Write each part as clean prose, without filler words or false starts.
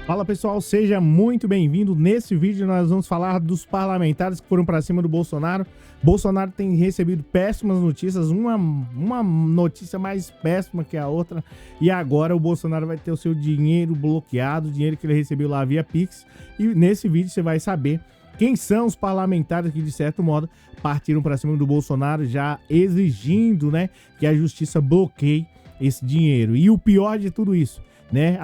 Fala pessoal, seja muito bem-vindo. Nesse vídeo nós vamos falar dos parlamentares que foram para cima do Bolsonaro. Bolsonaro tem recebido péssimas notícias, uma notícia mais péssima que a outra. E agora o Bolsonaro vai ter o seu dinheiro bloqueado, o dinheiro que ele recebeu lá via Pix. E nesse vídeo você vai saber quem são os parlamentares que, de certo modo, partiram para cima do Bolsonaro, já exigindo, né, que a justiça bloqueie esse dinheiro. E o pior de tudo isso, né?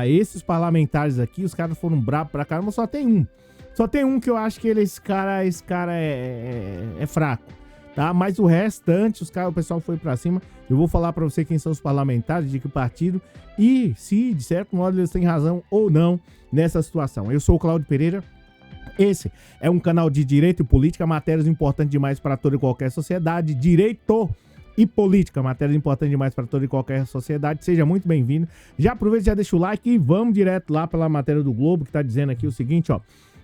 Esses parlamentares aqui, os caras foram bravos pra caramba, só tem um. Só tem um que eu acho que esse cara é fraco, tá? Mas o restante, o pessoal foi pra cima. Eu vou falar pra você quem são os parlamentares, de que partido e se, de certo modo, eles têm razão ou não nessa situação. Eu sou o Cláudio Pereira. Esse é um canal de direito e política, matérias importantes demais para toda e qualquer sociedade. Direito e política, matéria importante demais para toda e qualquer sociedade. Seja muito bem-vindo. Já aproveita, já deixa o like e vamos direto lá pela matéria do Globo, que está dizendo aqui o seguinte, ó.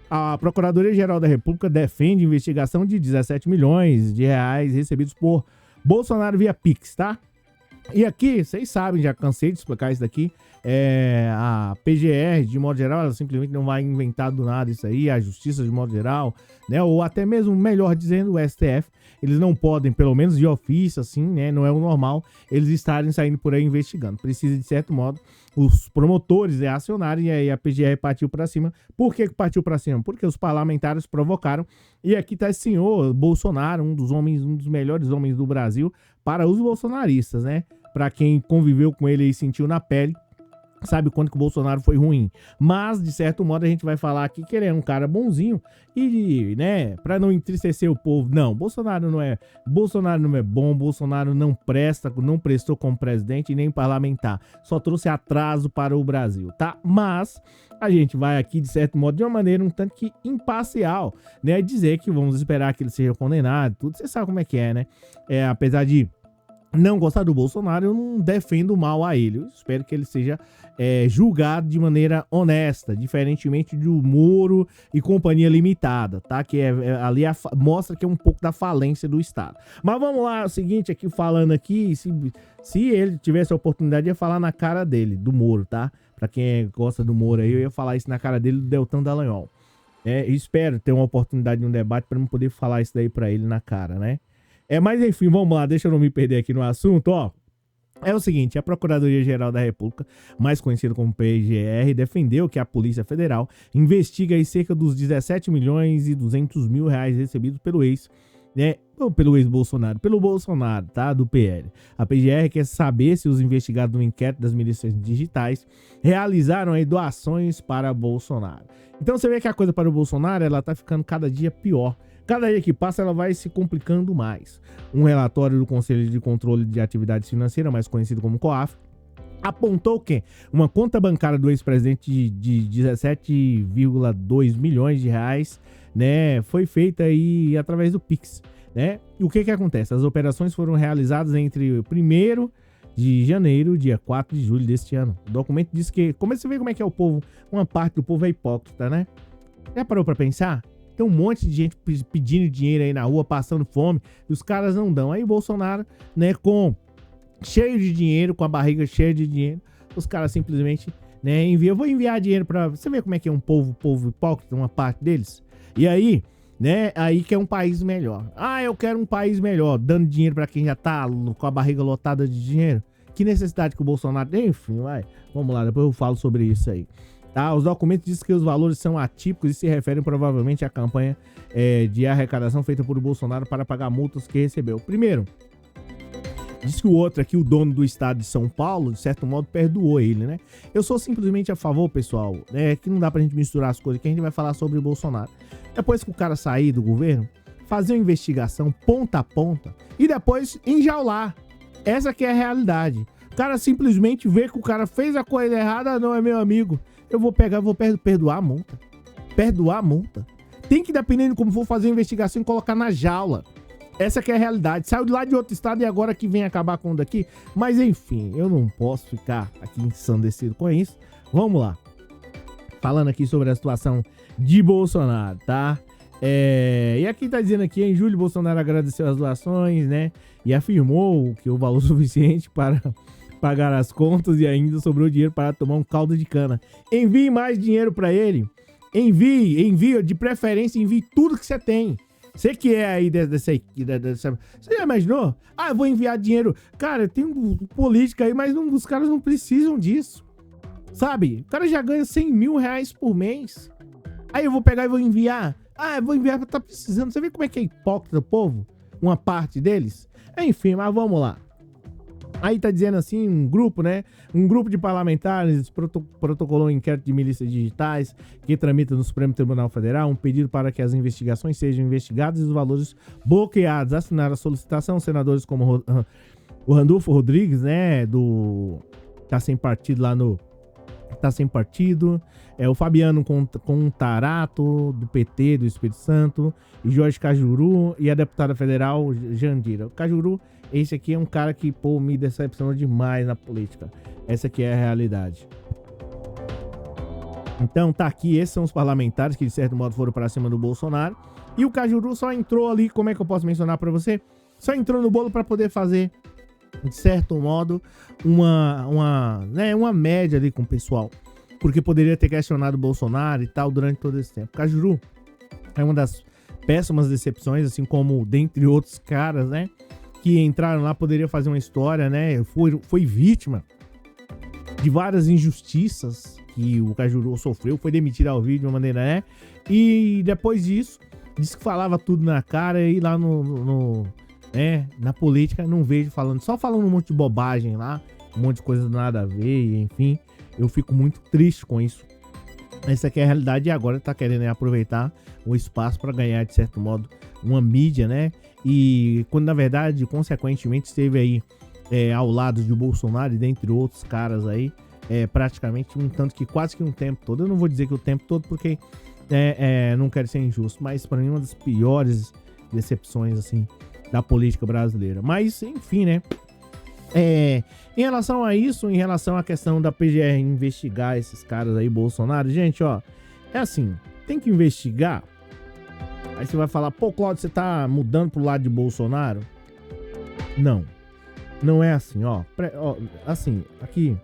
A Procuradoria-Geral da República defende investigação de 17 milhões de reais recebidos por Bolsonaro via Pix, tá? E aqui, vocês sabem, já cansei de explicar isso daqui, a PGR, de modo geral, ela simplesmente não vai inventar do nada isso aí, a Justiça, de modo geral, né, ou até mesmo, melhor dizendo, o STF, eles não podem, pelo menos de ofício, assim, né, não é o normal, eles estarem saindo por aí investigando. Precisa, de certo modo, os promotores acionarem, e aí a PGR partiu para cima. Por que partiu para cima? Porque os parlamentares provocaram, e aqui tá esse senhor Bolsonaro, um dos melhores homens do Brasil, para os bolsonaristas, né? Para quem conviveu com ele e sentiu na pele, sabe quanto que o Bolsonaro foi ruim. Mas, de certo modo, a gente vai falar aqui que ele é um cara bonzinho e, né, para não entristecer o povo, não, Bolsonaro não é bom, Bolsonaro não prestou como presidente e nem parlamentar, só trouxe atraso para o Brasil, tá? Mas a gente vai aqui, de certo modo, de uma maneira um tanto que imparcial, né, dizer que vamos esperar que ele seja condenado, tudo, você sabe como é que é, né? Apesar de não gostar do Bolsonaro, eu não defendo mal a ele. Eu espero que ele seja julgado de maneira honesta, diferentemente do Moro e Companhia Limitada, tá? Que ali mostra que é um pouco da falência do Estado. Mas vamos lá, é o seguinte, aqui falando aqui, se ele tivesse a oportunidade, eu ia falar na cara dele, do Moro, tá? Pra quem gosta do Moro aí, eu ia falar isso na cara dele, do Deltan Dallagnol. Espero ter uma oportunidade de um debate para eu poder falar isso daí pra ele na cara, né? Mas enfim, vamos lá, deixa eu não me perder aqui no assunto, ó. É o seguinte, a Procuradoria-Geral da República, mais conhecida como PGR, defendeu que a Polícia Federal investiga aí cerca dos 17 milhões e 200 mil reais recebidos pelo ex-Bolsonaro, pelo Bolsonaro, tá? Do PL. A PGR quer saber se os investigados no inquérito das milícias digitais realizaram aí doações para Bolsonaro. Então você vê que a coisa para o Bolsonaro, ela tá ficando cada dia pior. Cada dia que passa, ela vai se complicando mais. Um relatório do Conselho de Controle de Atividades Financeiras, mais conhecido como COAF, apontou que uma conta bancária do ex-presidente de 17,2 milhões de reais, né, foi feita aí através do Pix, né? E o que acontece? As operações foram realizadas entre o 1º de janeiro e dia 4 de julho deste ano. O documento diz que, como você vê como é que é o povo, uma parte do povo é hipócrita, né? Já parou pra pensar? Tem um monte de gente pedindo dinheiro aí na rua, passando fome, e os caras não dão. Aí o Bolsonaro, né, cheio de dinheiro, com a barriga cheia de dinheiro, os caras simplesmente, né, enviam. Vou enviar dinheiro pra... Você vê como é que é um povo hipócrita, uma parte deles? E aí, né, aí que é um país melhor. Eu quero um país melhor, dando dinheiro pra quem já tá com a barriga lotada de dinheiro. Que necessidade que o Bolsonaro tem? Enfim, vamos lá, depois eu falo sobre isso aí. Tá, os documentos dizem que os valores são atípicos e se referem provavelmente à campanha de arrecadação feita por Bolsonaro para pagar multas que recebeu. Primeiro, diz que o outro aqui, o dono do estado de São Paulo, de certo modo, perdoou ele, né? Eu sou simplesmente a favor, pessoal, que não dá pra gente misturar as coisas, que a gente vai falar sobre o Bolsonaro. Depois que o cara sair do governo, fazer uma investigação ponta a ponta e depois enjaular. Essa que é a realidade. O cara simplesmente vê que o cara fez a coisa errada, não é meu amigo. Eu vou perdoar a multa. Perdoar a multa. Tem que, dependendo de como for fazer a investigação, colocar na jaula. Essa que é a realidade. Saiu de lá de outro estado e agora que vem acabar com o daqui. Mas enfim, eu não posso ficar aqui ensandecido com isso. Vamos lá. Falando aqui sobre a situação de Bolsonaro, tá? E aqui tá dizendo aqui, em julho, Bolsonaro agradeceu as doações, né? E afirmou que o valor suficiente para pagar as contas e ainda sobrou dinheiro para tomar um caldo de cana. Envie mais dinheiro para ele. Envie, de preferência, envie tudo que você tem. Você que é aí dessa... Você já imaginou? Ah, eu vou enviar dinheiro. Cara, tem política aí, mas os caras não precisam disso. Sabe? O cara já ganha 100 mil reais por mês. Aí eu vou pegar e vou enviar. Ah, eu vou enviar pra tá precisando. Você vê como é que é hipócrita o povo? Uma parte deles? Enfim, mas vamos lá. Aí tá dizendo assim, um grupo, né? Um grupo de parlamentares protocolou um inquérito de milícias digitais que tramita no Supremo Tribunal Federal um pedido para que as investigações sejam investigadas e os valores bloqueados. Assinaram a solicitação senadores como o Randolfo Rodrigues, né? Tá sem partido lá no... Tá sem partido. O Fabiano Contarato, do PT, do Espírito Santo, e Jorge Cajuru, e a deputada federal Jandira. O Cajuru, esse aqui é um cara que, pô, me decepcionou demais na política. Essa aqui é a realidade. Então, tá aqui, esses são os parlamentares que, de certo modo, foram pra cima do Bolsonaro. E o Cajuru só entrou ali, como é que eu posso mencionar pra você? Só entrou no bolo pra poder fazer, de certo modo, uma média ali com o pessoal. Porque poderia ter questionado o Bolsonaro e tal durante todo esse tempo. Cajuru é uma das péssimas decepções, assim como dentre outros caras, né? Que entraram lá, poderia fazer uma história, né? Foi vítima de várias injustiças que o Cajuru sofreu, foi demitido ao vivo de uma maneira, né? E depois disso, disse que falava tudo na cara e lá na política não vejo só falando um monte de bobagem lá, um monte de coisa nada a ver, e, enfim, eu fico muito triste com isso. Essa aqui é a realidade e agora tá querendo aproveitar o espaço para ganhar, de certo modo, uma mídia, né? E quando na verdade, consequentemente, esteve aí ao lado de Bolsonaro e dentre outros caras aí, praticamente um tanto que quase que um tempo todo. Eu não vou dizer que o tempo todo porque não quero ser injusto, mas para mim uma das piores decepções assim da política brasileira. Mas enfim, né? Em relação a isso, em relação à questão da PGR investigar esses caras aí, Bolsonaro, gente, ó, é assim, tem que investigar. Aí você vai falar, pô, Cláudio, você tá mudando pro lado de Bolsonaro? Não é assim, ó, assim, aqui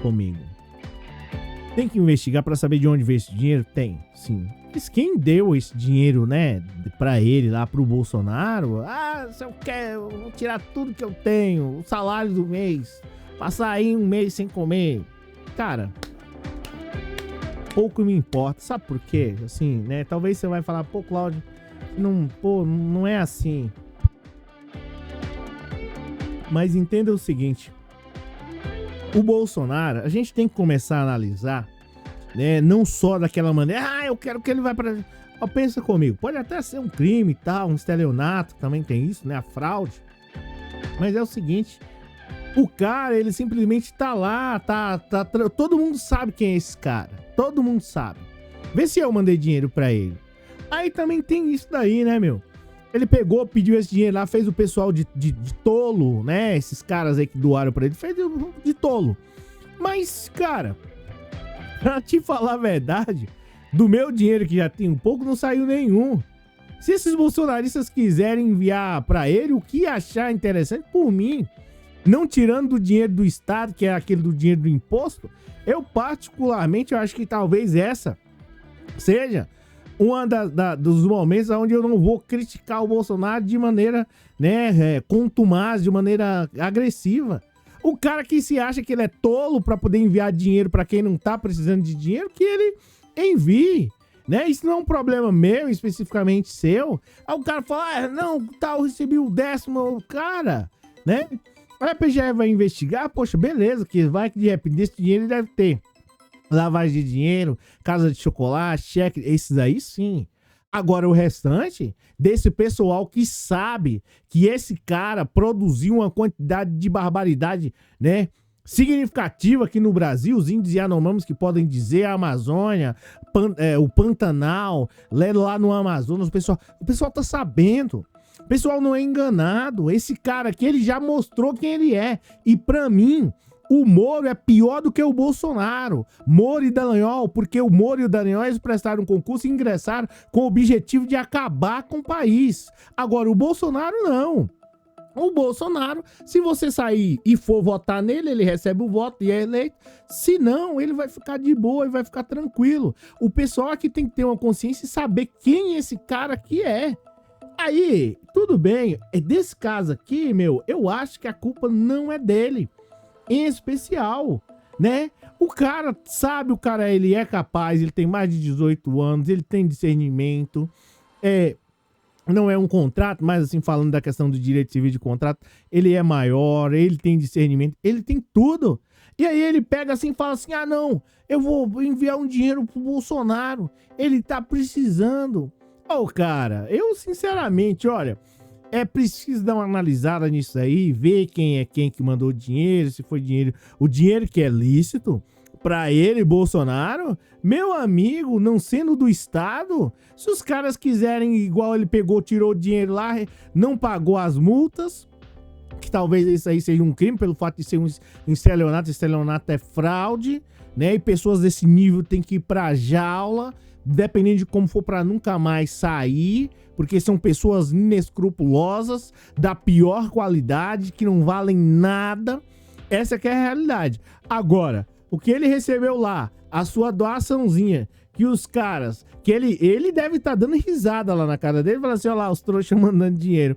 comigo. Tem que investigar pra saber de onde veio esse dinheiro? Tem, sim. Mas quem deu esse dinheiro, né, pra ele lá, pro Bolsonaro? Ah, se eu quero, eu vou tirar tudo que eu tenho, o salário do mês, passar aí um mês sem comer. Cara, pouco me importa. Sabe por quê? Assim, né, talvez você vai falar, pô, Cláudio, não é assim. Mas entenda o seguinte, o Bolsonaro, a gente tem que começar a analisar, né, não só daquela maneira, eu quero que ele vá pra... Ó, pensa comigo, pode até ser um crime e tal, um estelionato, também tem isso, né, a fraude. Mas é o seguinte, o cara, ele simplesmente tá lá, todo mundo sabe quem é esse cara, todo mundo sabe. Vê se eu mandei dinheiro pra ele. Aí também tem isso daí, né, meu? Ele pegou, pediu esse dinheiro lá, fez o pessoal de tolo, né? Esses caras aí que doaram pra ele, fez de tolo. Mas, cara, pra te falar a verdade, do meu dinheiro que já tem um pouco, não saiu nenhum. Se esses bolsonaristas quiserem enviar pra ele o que achar interessante, por mim, não tirando do dinheiro do Estado, que é aquele do dinheiro do imposto, eu particularmente eu acho que talvez essa seja uma dos momentos onde eu não vou criticar o Bolsonaro de maneira, né, contumaz, de maneira agressiva. O cara que se acha que ele é tolo para poder enviar dinheiro para quem não tá precisando de dinheiro, que ele envie, né? Isso não é um problema meu, especificamente seu. Aí o cara fala, não, eu recebi o 10º, cara, né? Aí a PGR vai investigar, poxa, beleza, que vai que de repente desse dinheiro ele deve ter lavagem de dinheiro, casa de chocolate, cheque, esses aí sim. Agora o restante desse pessoal que sabe que esse cara produziu uma quantidade de barbaridade, né, significativa aqui no Brasil, os índios Yanomami que podem dizer, a Amazônia, o Pantanal, lá no Amazonas, o pessoal tá sabendo. O pessoal não é enganado. Esse cara aqui, ele já mostrou quem ele é. E pra mim, o Moro é pior do que o Bolsonaro. Moro e Dallagnol, porque o Moro e o Dallagnol eles prestaram um concurso e ingressaram com o objetivo de acabar com o país. Agora, o Bolsonaro não. O Bolsonaro, se você sair e for votar nele, ele recebe o voto e é eleito. Se não, ele vai ficar de boa e vai ficar tranquilo. O pessoal aqui tem que ter uma consciência e saber quem esse cara aqui é. Aí, tudo bem. Desse caso aqui, eu acho que a culpa não é dele. Em especial, né? O cara sabe, ele é capaz, ele tem mais de 18 anos, ele tem discernimento, não é um contrato, mas assim, falando da questão do direito civil de contrato, ele é maior, ele tem discernimento, ele tem tudo. E aí ele pega assim e fala assim, não, eu vou enviar um dinheiro pro Bolsonaro, ele tá precisando. Cara, eu sinceramente, olha, é preciso dar uma analisada nisso aí, ver quem é quem que mandou o dinheiro, se foi o dinheiro que é lícito, pra ele, Bolsonaro, meu amigo, não sendo do Estado, se os caras quiserem, igual ele pegou, tirou o dinheiro lá, não pagou as multas, que talvez isso aí seja um crime, pelo fato de ser um estelionato é fraude, né, e pessoas desse nível tem que ir pra jaula, dependendo de como for, pra nunca mais sair, porque são pessoas inescrupulosas, da pior qualidade, que não valem nada, essa que é a realidade. Agora, o que ele recebeu lá, a sua doaçãozinha, que os caras, que ele deve estar dando risada lá na cara dele, falando assim, olha lá, os trouxas mandando dinheiro.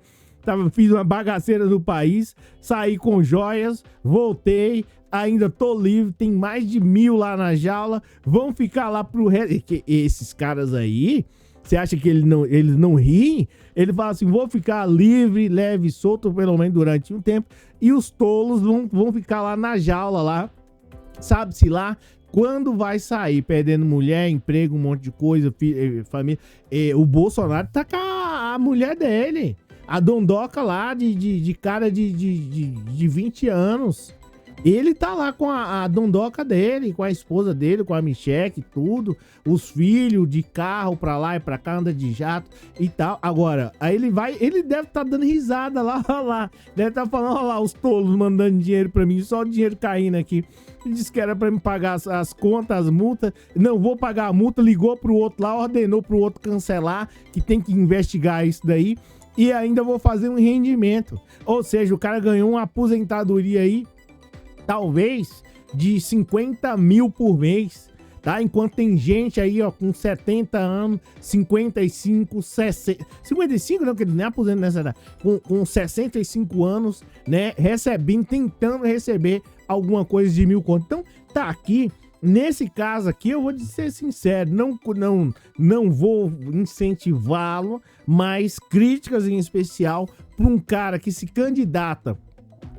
Fiz uma bagaceira do país, saí com joias, voltei, ainda tô livre, tem mais de 1000 lá na jaula, vão ficar lá pro resto. Esses caras aí, você acha que eles não riem? Ele fala assim, vou ficar livre, leve e solto, pelo menos durante um tempo, e os tolos vão ficar lá na jaula lá, sabe-se lá quando vai sair, perdendo mulher, emprego, um monte de coisa, família. O Bolsonaro tá com a mulher dele, a dondoca lá de cara de 20 anos. Ele tá lá com a dondoca dele, com a esposa dele, com a Michelle, tudo. Os filhos de carro pra lá e pra cá, anda de jato e tal. Agora, aí ele deve estar dando risada lá. Deve estar falando, olha lá, os tolos mandando dinheiro pra mim, só o dinheiro caindo aqui. Ele disse que era pra me pagar as contas, as multas. Não vou pagar a multa, ligou pro outro lá, ordenou pro outro cancelar, que tem que investigar isso daí. E ainda vou fazer um rendimento. Ou seja, o cara ganhou uma aposentadoria aí, talvez de 50 mil por mês, tá? Enquanto tem gente aí, ó, com 70 anos, 55, 60... 55 não, que ele nem aposenta nessa idade. Com 65 anos, né? Tentando receber alguma coisa de 1000 conto. Então, tá aqui. Nesse caso aqui, eu vou ser sincero, não vou incentivá-lo, mas críticas em especial para um cara que se candidata,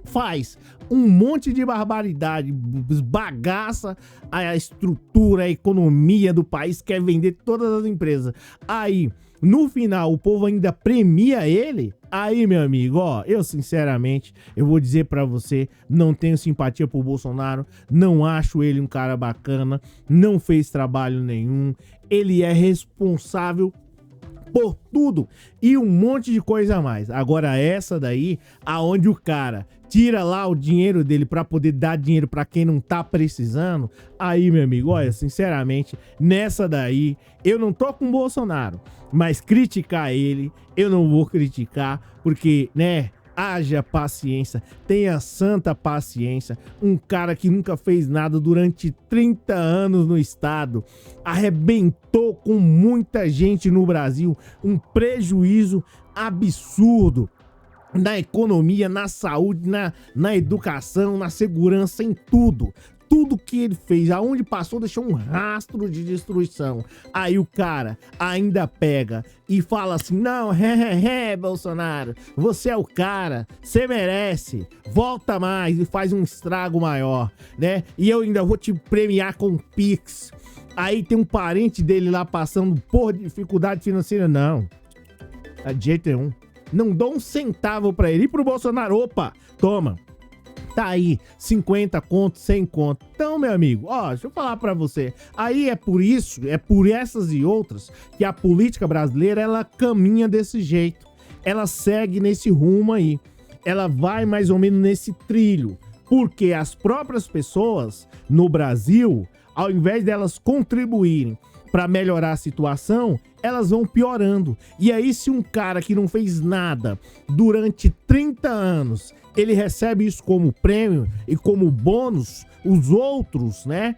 faz um monte de barbaridade, bagaça a estrutura, a economia do país, quer vender todas as empresas. Aí, no final, o povo ainda premia ele. Aí, meu amigo, ó, eu sinceramente, eu vou dizer pra você, não tenho simpatia por Bolsonaro, não acho ele um cara bacana, não fez trabalho nenhum, ele é responsável por tudo e um monte de coisa a mais. Agora essa daí, aonde o cara tira lá o dinheiro dele pra poder dar dinheiro pra quem não tá precisando, aí, meu amigo, olha, sinceramente, nessa daí, eu não tô com o Bolsonaro, mas criticar ele, eu não vou criticar, porque, né, haja paciência, tenha santa paciência. Um cara que nunca fez nada durante 30 anos no estado, arrebentou com muita gente no Brasil, um prejuízo absurdo na economia, na saúde, na educação, na segurança, em tudo. Tudo que ele fez, aonde passou, deixou um rastro de destruição. Aí o cara ainda pega e fala assim, não, Bolsonaro, você é o cara, você merece, volta mais e faz um estrago maior, né? E eu ainda vou te premiar com Pix. Aí tem um parente dele lá passando por dificuldade financeira, não, de jeito nenhum. Não dou um centavo pra ele. E pro Bolsonaro, opa, toma. Tá aí, 50 conto, 100 conto. Então, meu amigo, ó, deixa eu falar pra você. Aí é por isso, é por essas e outras, que a política brasileira, ela caminha desse jeito. Ela segue nesse rumo aí. Ela vai mais ou menos nesse trilho. Porque as próprias pessoas no Brasil, ao invés delas contribuírem para melhorar a situação, elas vão piorando. E aí, se um cara que não fez nada durante 30 anos, ele recebe isso como prêmio e como bônus, os outros, né,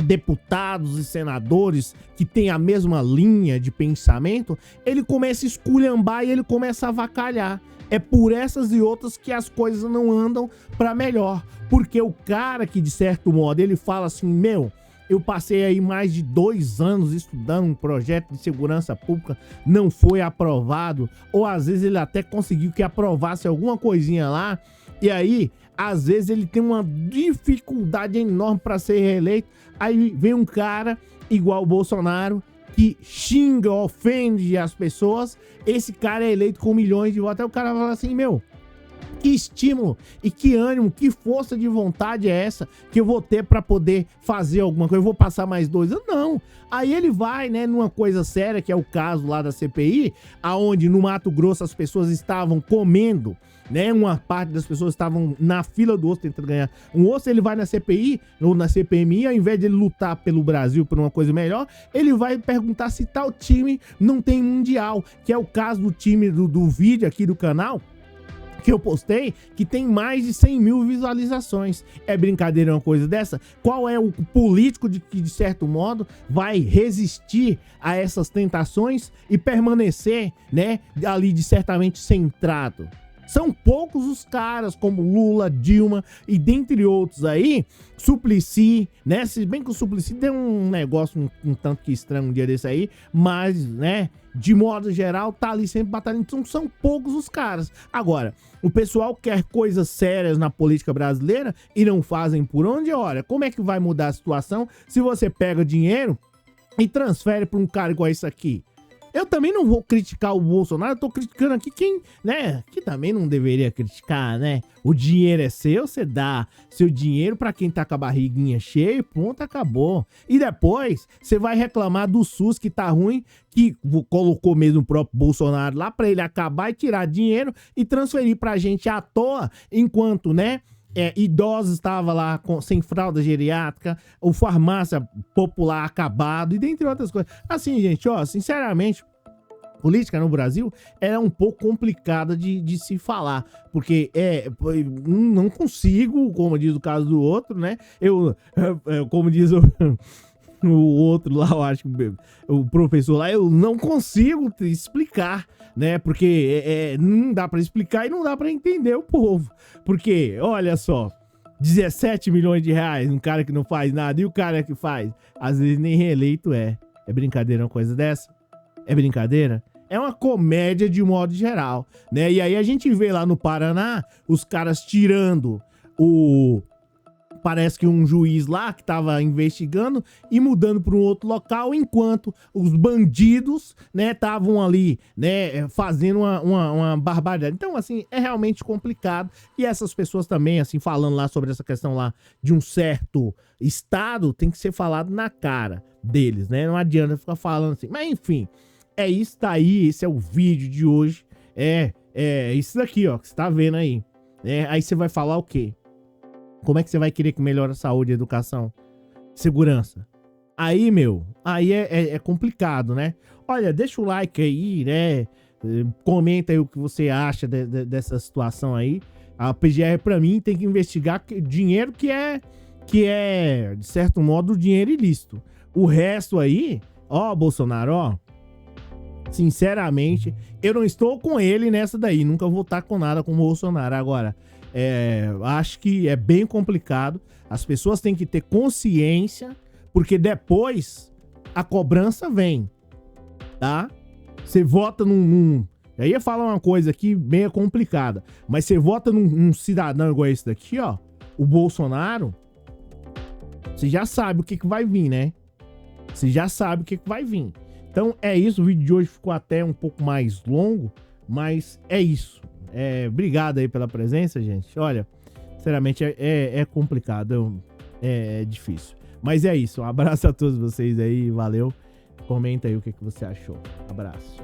deputados e senadores que têm a mesma linha de pensamento, ele começa a esculhambar e ele começa a avacalhar. É por essas e outras que as coisas não andam para melhor. Porque o cara que, de certo modo, ele fala assim, meu, eu passei aí mais de 2 anos estudando um projeto de segurança pública, não foi aprovado, ou às vezes ele até conseguiu que aprovasse alguma coisinha lá, e aí, às vezes ele tem uma dificuldade enorme para ser reeleito, aí vem um cara igual o Bolsonaro, que xinga, ofende as pessoas, esse cara é eleito com milhões de votos, aí o cara fala assim, meu, que estímulo e que ânimo, que força de vontade é essa que eu vou ter para poder fazer alguma coisa? Eu vou passar mais 2 anos? Não. Aí ele vai, né, numa coisa séria, que é o caso lá da CPI, aonde no Mato Grosso as pessoas estavam comendo, né, uma parte das pessoas estavam na fila do osso tentando ganhar um osso. Ele vai na CPI ou na CPMI, ao invés de ele lutar pelo Brasil por uma coisa melhor, ele vai perguntar se tal time não tem mundial, que é o caso do time do vídeo aqui do canal, que eu postei, que tem mais de 100 mil visualizações. É brincadeira uma coisa dessa? Qual é o político que, de certo modo, vai resistir a essas tentações e permanecer, né, ali de certamente centrado? São poucos os caras como Lula, Dilma e dentre outros aí, Suplicy, né? Se bem que o Suplicy tem um negócio um tanto que estranho um dia desse aí, mas, né, de modo geral, tá ali sempre batalhando. Então são poucos os caras. Agora, o pessoal quer coisas sérias na política brasileira e não fazem por onde? Olha, como é que vai mudar a situação se você pega dinheiro e transfere para um cara igual esse aqui? Eu também não vou criticar o Bolsonaro, eu tô criticando aqui quem, né, que também não deveria criticar, né? O dinheiro é seu, você dá seu dinheiro pra quem tá com a barriguinha cheia, pronto, acabou. E depois, você vai reclamar do SUS que tá ruim, que colocou mesmo o próprio Bolsonaro lá pra ele acabar e tirar dinheiro e transferir pra gente à toa, enquanto, né, idosos estavam lá sem fralda geriátrica, o farmácia popular acabado e dentre outras coisas. Assim, gente, ó, sinceramente, política no Brasil é um pouco complicada de se falar, porque não consigo, como diz o caso do outro, né? Como diz o outro lá, eu acho que o professor lá, eu não consigo explicar, né? Porque não dá pra explicar e não dá pra entender o povo. Porque, olha só, 17 milhões de reais, um cara que não faz nada, e o cara que faz, às vezes nem reeleito é. É brincadeira uma coisa dessa? É brincadeira? É uma comédia de modo geral, né? E aí a gente vê lá no Paraná, os caras tirando parece que um juiz lá que tava investigando e mudando para um outro local, enquanto os bandidos, né, estavam ali, né, fazendo uma barbaridade. Então, assim, é realmente complicado. E essas pessoas também, assim, falando lá sobre essa questão lá de um certo estado, tem que ser falado na cara deles, né? Não adianta ficar falando assim. Mas, enfim, é isso daí. Esse é o vídeo de hoje. É isso daqui, ó, que você tá vendo aí. Aí você vai falar o quê? Como é que você vai querer que melhore a saúde, a educação, segurança? Aí, meu, aí é complicado, né? Olha, deixa o like aí, né? Comenta aí o que você acha dessa situação aí. A PGR, pra mim, tem que investigar dinheiro que é, de certo modo, dinheiro ilícito. O resto aí, ó, Bolsonaro, ó, sinceramente, eu não estou com ele nessa daí. Nunca vou estar com nada com o Bolsonaro. Agora, acho que é bem complicado. As pessoas têm que ter consciência, porque depois a cobrança vem, tá? Você vota eu ia falar uma coisa aqui meio complicada, mas você vota num cidadão igual esse daqui, ó, o Bolsonaro, você já sabe o que vai vir, né? Você já sabe o que vai vir. Então é isso, o vídeo de hoje ficou até um pouco mais longo, mas é isso. Obrigado aí pela presença, gente. Olha, sinceramente é complicado, é difícil. Mas é isso, um abraço a todos vocês aí, valeu. Comenta aí o que você achou. Abraço.